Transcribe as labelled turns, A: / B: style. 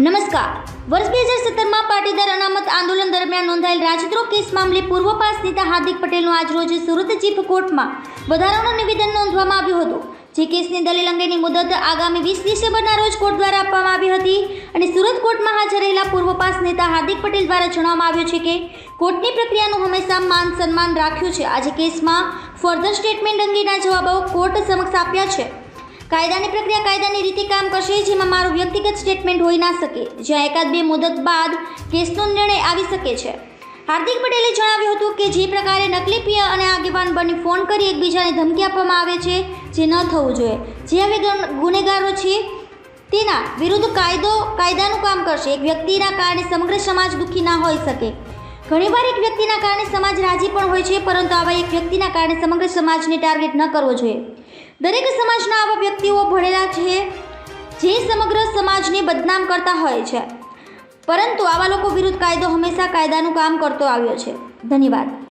A: નમસ્કાર. વર્ષ 2017માં પાટીદાર અનામત આંદોલન દરમિયાન નોંધાયેલ રાજદ્રોહ કેસ મામલે પૂર્વ પાસ નેતા હાર્દિક પટેલનું આજરોજ સુરત ચીફ કોર્ટમાં વધારાનું નિવેદન નોંધવામાં આવ્યું હતું. જે કેસની દલીલ અંગેની મુદત આગામી 20 ડિસેમ્બરના રોજ કોર્ટ દ્વારા આપવામાં આવી હતી અને સુરત કોર્ટમાં હાજર રહેલા પૂર્વ પાસ નેતા હાર્દિક પટેલ દ્વારા જણાવવામાં આવ્યું છે કે કોર્ટની પ્રક્રિયાનું હંમેશા માન સન્માન રાખ્યું છે. આજે કેસમાં ફર્ધર સ્ટેટમેન્ટ અંગેના જવાબો કોર્ટ સમક્ષ આપ્યા છે. કાયદાની પ્રક્રિયા કાયદાની રીતે કામ કરશે, જેમાં મારું વ્યક્તિગત સ્ટેટમેન્ટ હોઈ ના શકે, જ્યાં એકાદ બે મુદત બાદ કેસનો નિર્ણય આવી શકે છે. હાર્દિક પટેલે જણાવ્યું હતું કે જે પ્રકારે નકલી પીએ અને આગેવાન બની ફોન કરી એકબીજાને ધમકી આપવામાં આવે છે, જે ન થવું જોઈએ. જે હવે ગુનેગારો છે તેના વિરુદ્ધ કાયદાનું કામ કરશે. એક વ્યક્તિના કારણે સમગ્ર સમાજ દુઃખી ના હોઈ શકે. ઘણીવાર એક વ્યક્તિના કારણે સમાજ રાજી પણ હોય છે, પરંતુ આવા એક વ્યક્તિના કારણે સમગ્ર સમાજને ટાર્ગેટ ન કરવો જોઈએ. દરેક સમાજના આવા વ્યક્તિઓ ભળેલા છે જે સમગ્ર સમાજને બદનામ કરતા હોય છે, પરંતુ આવા લોકો વિરુદ્ધ કાયદો હંમેશા કાયદાનું કામ કરતો આવ્યો છે. ધન્યવાદ.